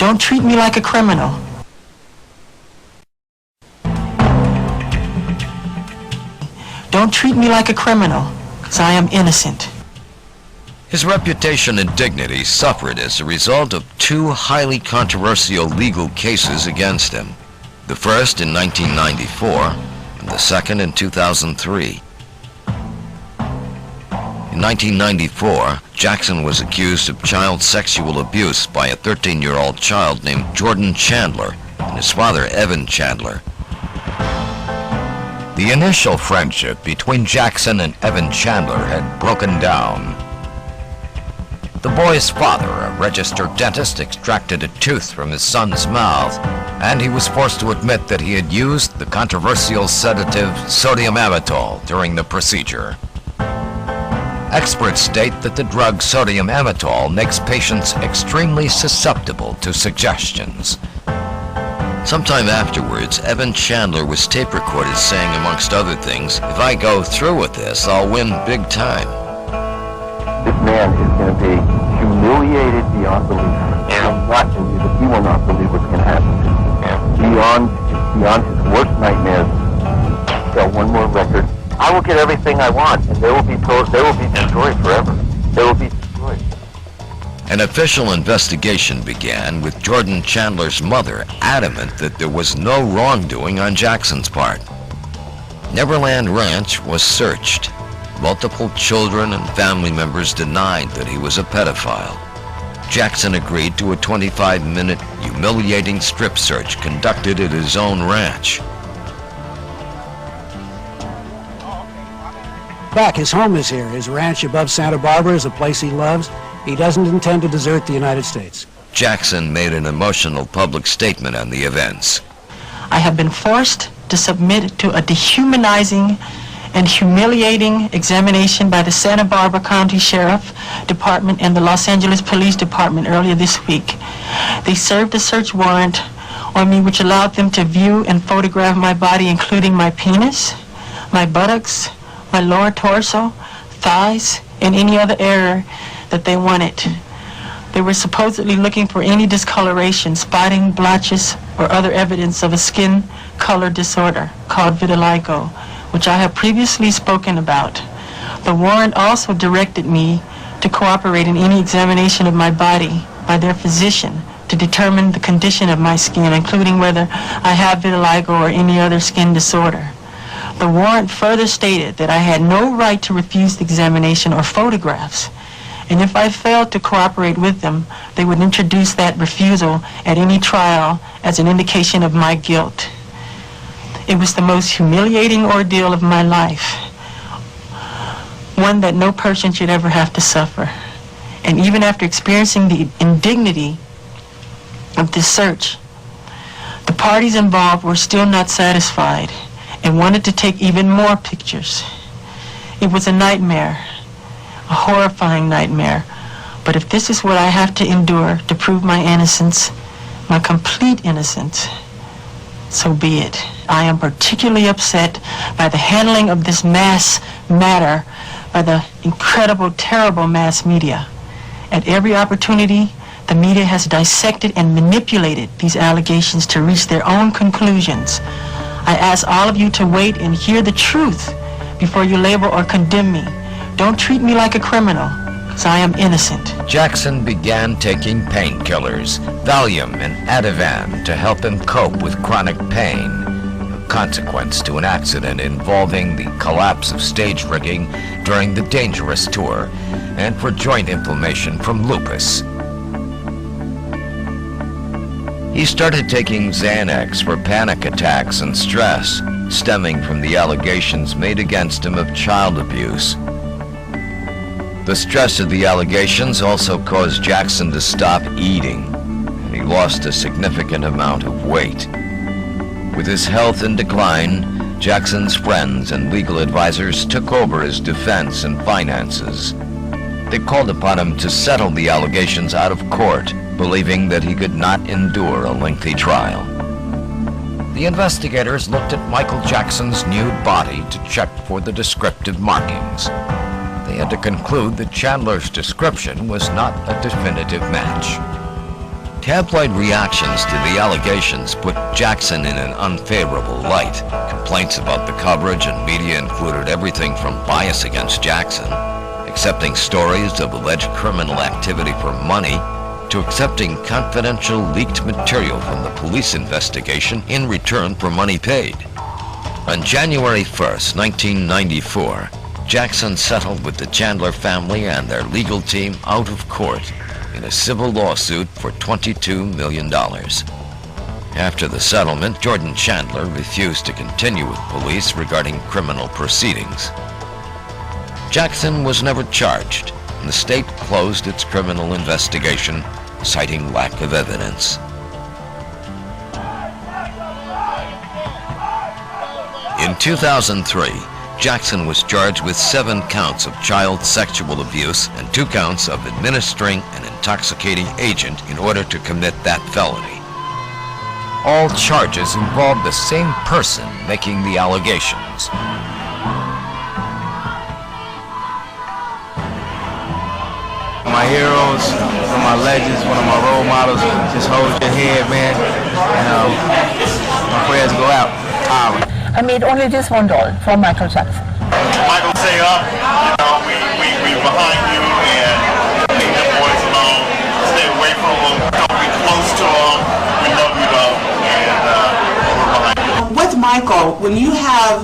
Don't treat me like a criminal. Don't treat me like a criminal, because I am innocent. His reputation and dignity suffered as a result of two highly controversial legal cases against him. The first in 1994, and the second in 2003. In 1994, Jackson was accused of child sexual abuse by a 13-year-old child named Jordan Chandler and his father, Evan Chandler. The initial friendship between Jackson and Evan Chandler had broken down. The boy's father, a registered dentist, extracted a tooth from his son's mouth, and he was forced to admit that he had used the controversial sedative sodium amytal during the procedure. Experts state that the drug sodium amytal makes patients extremely susceptible to suggestions. Sometime afterwards, Evan Chandler was tape recorded saying, amongst other things, "If I go through with this, I'll win big time." This man is going to be humiliated beyond belief. And I'm watching you that he will not believe what's going to happen to him. Beyond his worst nightmares. Sell one more record. I will get everything I want, and they will be destroyed forever. They will be destroyed. An official investigation began with Jordan Chandler's mother adamant that there was no wrongdoing on Jackson's part. Neverland Ranch was searched. Multiple children and family members denied that he was a pedophile. Jackson agreed to a 25-minute humiliating strip search conducted at his own ranch. Back, his home is here. His ranch above Santa Barbara is a place he loves. He doesn't intend to desert the United States. Jackson made an emotional public statement on the events. I have been forced to submit to a dehumanizing and humiliating examination by the Santa Barbara County Sheriff Department and the Los Angeles Police Department earlier this week. They served a search warrant on me which allowed them to view and photograph my body, including my penis, my buttocks, my lower torso, thighs, and any other area that they wanted. They were supposedly looking for any discoloration, spotting, blotches, or other evidence of a skin color disorder called vitiligo, which I have previously spoken about. The warrant also directed me to cooperate in any examination of my body by their physician to determine the condition of my skin, including whether I have vitiligo or any other skin disorder. The warrant further stated that I had no right to refuse the examination or photographs, and if I failed to cooperate with them, they would introduce that refusal at any trial as an indication of my guilt. It was the most humiliating ordeal of my life, one that no person should ever have to suffer. And even after experiencing the indignity of this search, the parties involved were still not satisfied and wanted to take even more pictures. It was a nightmare, a horrifying nightmare. But if this is what I have to endure to prove my innocence, my complete innocence, so be it. I am particularly upset by the handling of this mass matter by the incredible, terrible mass media. At every opportunity, the media has dissected and manipulated these allegations to reach their own conclusions. I ask all of you to wait and hear the truth before you label or condemn me. Don't treat me like a criminal, because I am innocent. Jackson began taking painkillers, Valium and Ativan, to help him cope with chronic pain, a consequence to an accident involving the collapse of stage rigging during the Dangerous tour, and for joint inflammation from lupus. He started taking Xanax for panic attacks and stress, stemming from the allegations made against him of child abuse. The stress of the allegations also caused Jackson to stop eating, and he lost a significant amount of weight. With his health in decline, Jackson's friends and legal advisors took over his defense and finances. They called upon him to settle the allegations out of court, believing that he could not endure a lengthy trial. The investigators looked at Michael Jackson's nude body to check for the descriptive markings. They had to conclude that Chandler's description was not a definitive match. Tabloid reactions to the allegations put Jackson in an unfavorable light. Complaints about the coverage and media included everything from bias against Jackson, accepting stories of alleged criminal activity for money, to accepting confidential leaked material from the police investigation in return for money paid. On January 1st, 1994, Jackson settled with the Chandler family and their legal team out of court in a civil lawsuit for $22 million. After the settlement, Jordan Chandler refused to continue with police regarding criminal proceedings. Jackson was never charged, and the state closed its criminal investigation, citing lack of evidence. In 2003, Jackson was charged with 7 counts of child sexual abuse and 2 counts of administering an intoxicating agent in order to commit that felony. All charges involved the same person making the allegations. My heroes, one of my legends, one of my role models. Just hold your head, man. And my prayers go out. I made only this one doll from Michael Jackson. Michael, stay up. You know, we behind you, and leave them boys alone. Stay away from them. Don't be close to them. We love you though, and we're behind you. With Michael, when you have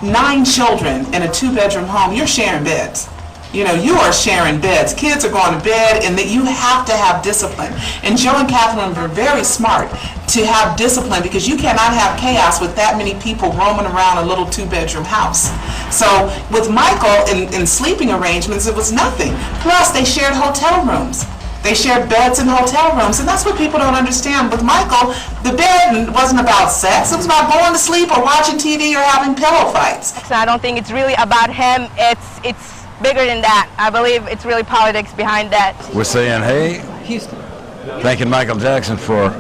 9 children in a 2-bedroom home, you're sharing beds. You know, you are sharing beds. Kids are going to bed, and that you have to have discipline. And Joe and Catherine were very smart to have discipline, because you cannot have chaos with that many people roaming around a little 2-bedroom house. So with Michael in sleeping arrangements, it was nothing. Plus, they shared hotel rooms. They shared beds in hotel rooms, and that's what people don't understand. With Michael, the bed wasn't about sex. It was about going to sleep or watching TV or having pillow fights. So I don't think it's really about him. It's bigger than that. I believe it's really politics behind that. We're saying, hey, thanking Michael Jackson for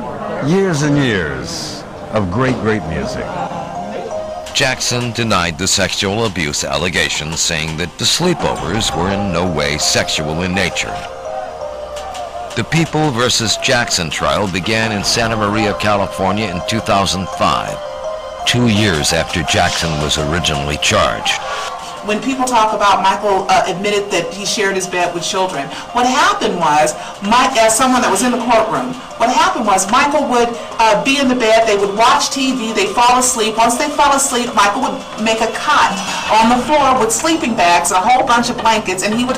years and years of great music. Jackson denied the sexual abuse allegations, saying that the sleepovers were in no way sexual in nature. The People versus Jackson trial began in Santa Maria, California in 2005, 2 years after Jackson was originally charged. When people talk about Michael admitted that he shared his bed with children, what happened was, as someone that was in the courtroom, what happened was Michael would be in the bed, they would watch TV, they'd fall asleep. Once they fell asleep, Michael would make a cot on the floor with sleeping bags and a whole bunch of blankets, and he would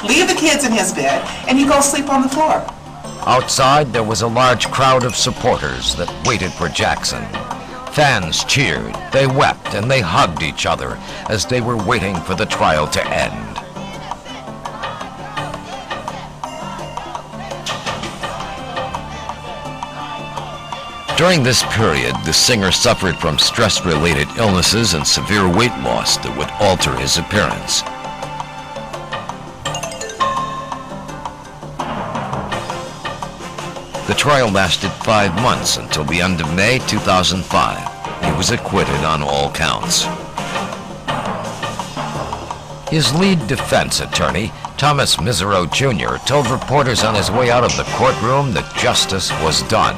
leave the kids in his bed, and he'd go sleep on the floor. Outside, there was a large crowd of supporters that waited for Jackson. Fans cheered, they wept, and they hugged each other as they were waiting for the trial to end. During this period, the singer suffered from stress-related illnesses and severe weight loss that would alter his appearance. The trial lasted 5 months until the end of May 2005. He was acquitted on all counts. His lead defense attorney, Thomas Misereau Jr., told reporters on his way out of the courtroom that justice was done.